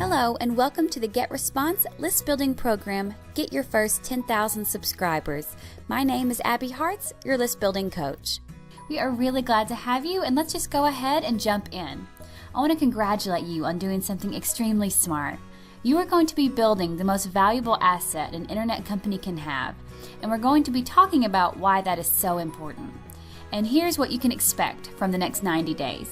Hello and welcome to the Get Response List Building Program, Get Your First 10,000 Subscribers. My name is Abby Hartz, your list building coach. We are really glad to have you, and let's just go ahead and jump in. I want to congratulate you on doing something extremely smart. You are going to be building the most valuable asset an internet company can have, and we're going to be talking about why that is so important. And here's what you can expect from the next 90 days.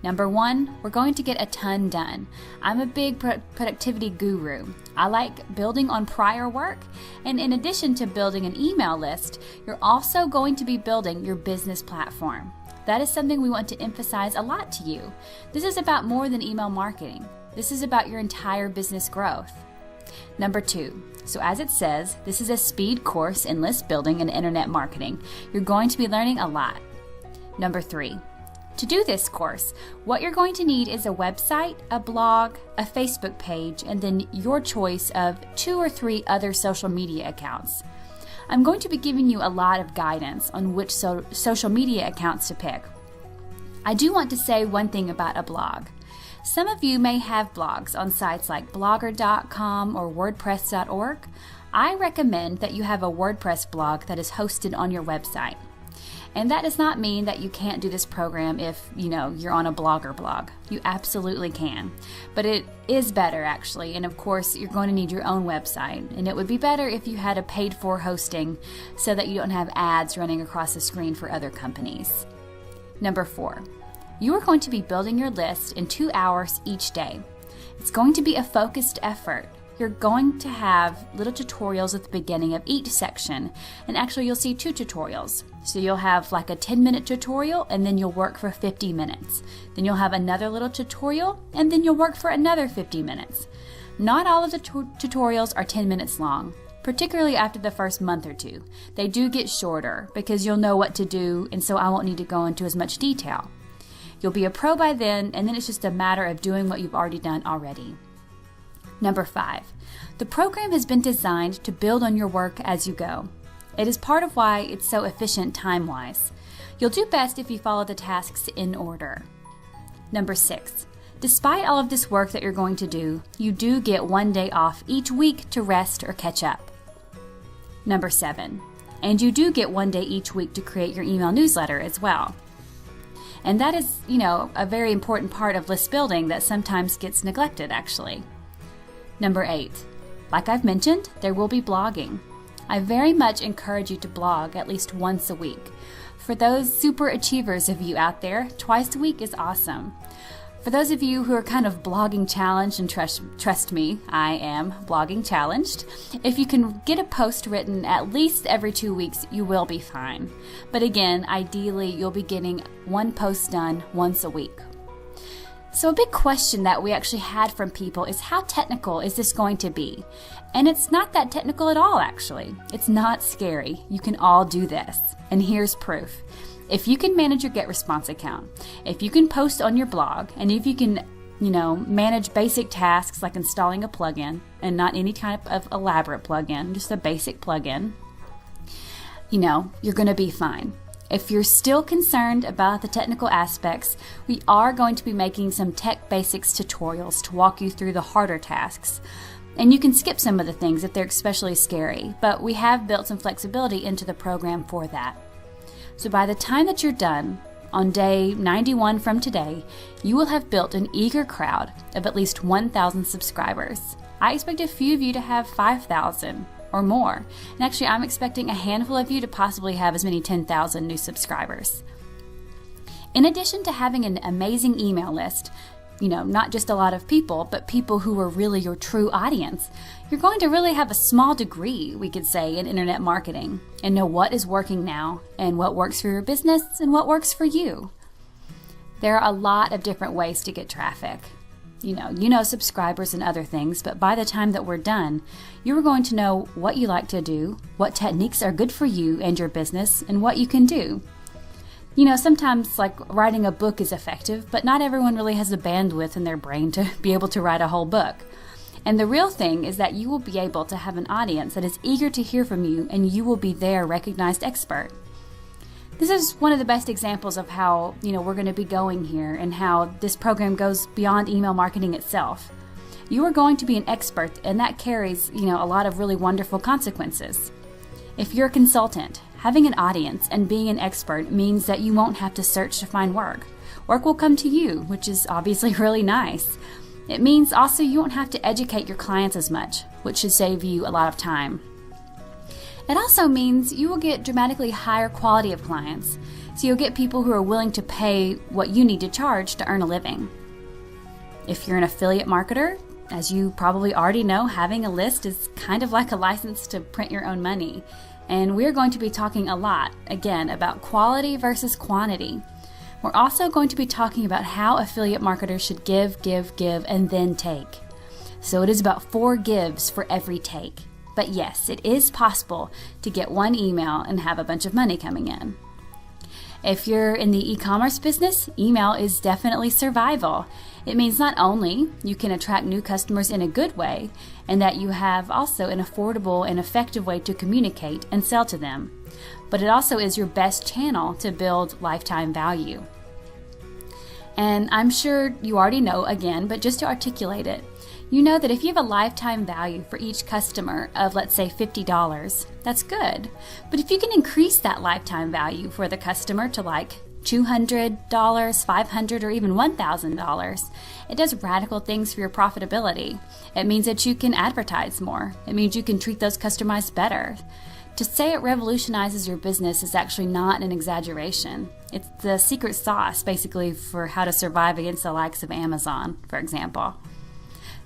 Number one, we're going to get a ton done. I'm a big productivity guru. I like building on prior work, and in addition to building an email list, you're also going to be building your business platform. That is something we want to emphasize a lot to you. This is about more than email marketing. This is about your entire business growth. Number two, so as it says, this is a speed course in list building and internet marketing. You're going to be learning a lot. Number three, to do this course, what you're going to need is a website, a blog, a Facebook page, and then your choice of 2 or 3 other social media accounts. I'm going to be giving you a lot of guidance on which social media accounts to pick. I do want to say one thing about a blog. Some of you may have blogs on sites like blogger.com or wordpress.org. I recommend that you have a WordPress blog that is hosted on your website. And that does not mean that you can't do this program if, you're on a Blogger blog. You absolutely can. But it is better, actually. And of course, you're going to need your own website. And it would be better if you had a paid-for hosting so that you don't have ads running across the screen for other companies. Number 4, you are going to be building your list in 2 hours each day. It's going to be a focused effort. You're going to have little tutorials at the beginning of each section, and actually you'll see 2 tutorials. So you'll have like a 10-minute tutorial, and then you'll work for 50 minutes. Then you'll have another little tutorial, and then you'll work for another 50 minutes. Not all of the tutorials are 10 minutes long, particularly after the first month or 2. They do get shorter because you'll know what to do, and so I won't need to go into as much detail. You'll be a pro by then, and then it's just a matter of doing what you've already done already. Number 5, the program has been designed to build on your work as you go. It is part of why it's so efficient time-wise. You'll do best if you follow the tasks in order. Number 6, despite all of this work that you're going to do, you do get 1 day off each week to rest or catch up. Number 7, and you do get 1 day each week to create your email newsletter as well. And that is, a very important part of list building that sometimes gets neglected, actually. Number 8, like I've mentioned, there will be blogging. I very much encourage you to blog at least once a week. For those super achievers of you out there, twice a week is awesome. For those of you who are kind of blogging challenged, and trust me, I am blogging challenged, if you can get a post written at least every 2 weeks, you will be fine. But again, ideally, you'll be getting 1 post done once a week. So a big question that we actually had from people is, how technical is this going to be? And it's not that technical at all, actually. It's not scary. You can all do this. And here's proof. If you can manage your GetResponse account, if you can post on your blog, and if you can, manage basic tasks like installing a plugin, and not any type of elaborate plugin, just a basic plugin, you're going to be fine. If you're still concerned about the technical aspects, we are going to be making some tech basics tutorials to walk you through the harder tasks. And you can skip some of the things if they're especially scary, but we have built some flexibility into the program for that. So by the time that you're done, on day 91 from today, you will have built an eager crowd of at least 1,000 subscribers. I expect a few of you to have 5,000. Or more. And actually, I'm expecting a handful of you to possibly have as many 10,000 new subscribers. In addition to having an amazing email list, not just a lot of people, but people who are really your true audience, you're going to really have a small degree, we could say, in internet marketing and know what is working now and what works for your business and what works for you. There are a lot of different ways to get traffic. Subscribers and other things, but by the time that we're done, you're going to know what you like to do, what techniques are good for you and your business, and what you can do. Sometimes like writing a book is effective, but not everyone really has the bandwidth in their brain to be able to write a whole book. And the real thing is that you will be able to have an audience that is eager to hear from you, and you will be their recognized expert. This is one of the best examples of how, we're going to be going here and how this program goes beyond email marketing itself. You are going to be an expert, and that carries, a lot of really wonderful consequences. If you're a consultant, having an audience and being an expert means that you won't have to search to find work. Work will come to you, which is obviously really nice. It means also you won't have to educate your clients as much, which should save you a lot of time. It also means you will get dramatically higher quality of clients, so you'll get people who are willing to pay what you need to charge to earn a living. If you're an affiliate marketer, as you probably already know, having a list is kind of like a license to print your own money. And we're going to be talking a lot, again, about quality versus quantity. We're also going to be talking about how affiliate marketers should give, and then take. So it is about 4 gives for every take. But yes, it is possible to get one email and have a bunch of money coming in. If you're in the e-commerce business, email is definitely survival. It means not only you can attract new customers in a good way, and that you have also an affordable and effective way to communicate and sell to them, but it also is your best channel to build lifetime value. And I'm sure you already know, again, but just to articulate it, you know that if you have a lifetime value for each customer of, let's say, $50, that's good. But if you can increase that lifetime value for the customer to like $200, $500, or even $1,000, it does radical things for your profitability. It means that you can advertise more. It means you can treat those customers better. To say it revolutionizes your business is actually not an exaggeration. It's the secret sauce, basically, for how to survive against the likes of Amazon, for example.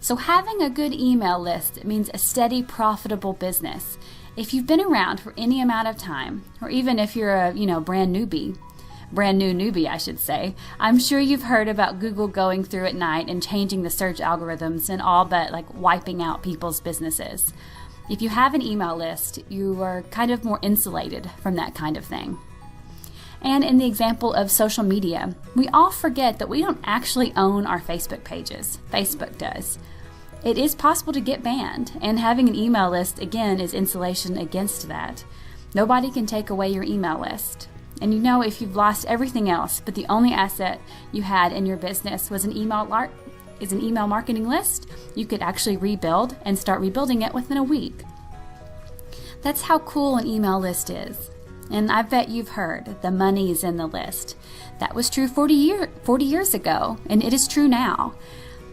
So having a good email list means a steady, profitable business. If you've been around for any amount of time, or even if you're a brand new newbie, I should say, I'm sure you've heard about Google going through at night and changing the search algorithms and all but wiping out people's businesses. If you have an email list, you are kind of more insulated from that kind of thing. And in the example of social media, we all forget that we don't actually own our Facebook pages. Facebook does. It is possible to get banned, and having an email list, again, is insulation against that. Nobody can take away your email list. And if you've lost everything else, but the only asset you had in your business was an email marketing list, you could actually rebuild and start rebuilding it within a week. That's how cool an email list is. And I bet you've heard the money is in the list. That was true 40 years ago, and it is true now.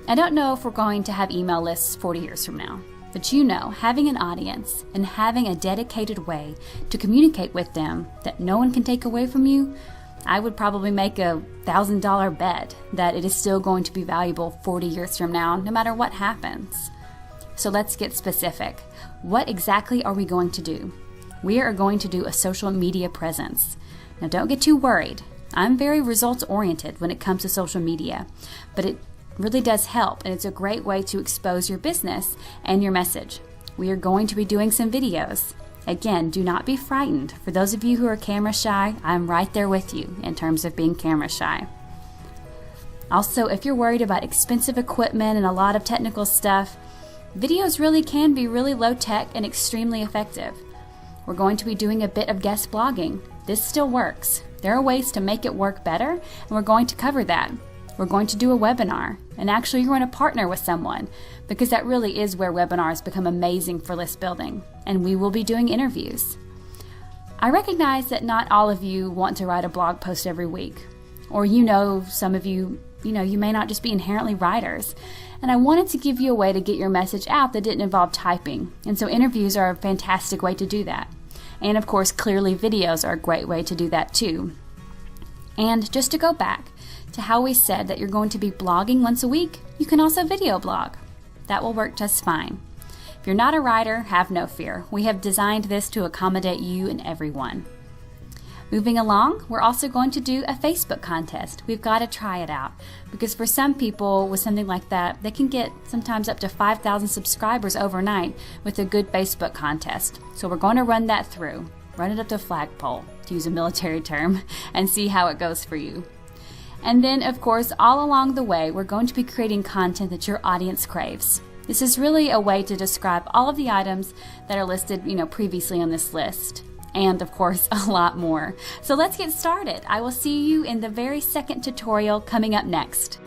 I don't know if we're going to have email lists 40 years from now, but having an audience and having a dedicated way to communicate with them that no one can take away from you, I would probably make a $1,000 bet that it is still going to be valuable 40 years from now, no matter what happens. So let's get specific. What exactly are we going to do? We are going to do a social media presence. Now don't get too worried. I'm very results oriented when it comes to social media, but it really does help, and it's a great way to expose your business and your message. We are going to be doing some videos. Again, do not be frightened. For those of you who are camera shy, I'm right there with you in terms of being camera shy. Also, if you're worried about expensive equipment and a lot of technical stuff, videos really can be really low tech and extremely effective. We're going to be doing a bit of guest blogging. This still works. There are ways to make it work better, and we're going to cover that. We're going to do a webinar, and actually you're going to partner with someone, because that really is where webinars become amazing for list building, and we will be doing interviews. I recognize that not all of you want to write a blog post every week, or some of you, you may not just be inherently writers, and I wanted to give you a way to get your message out that didn't involve typing, and so interviews are a fantastic way to do that. And of course, clearly videos are a great way to do that too. And just to go back to how we said that you're going to be blogging once a week, you can also video blog. That will work just fine. If you're not a writer, have no fear. We have designed this to accommodate you and everyone. Moving along, we're also going to do a Facebook contest. We've got to try it out, because for some people with something like that, they can get sometimes up to 5,000 subscribers overnight with a good Facebook contest. So we're going to run that through, run it up to a flagpole, to use a military term, and see how it goes for you. And then, of course, all along the way, we're going to be creating content that your audience craves. This is really a way to describe all of the items that are listed, previously on this list. And of course, a lot more. So let's get started. I will see you in the very second tutorial coming up next.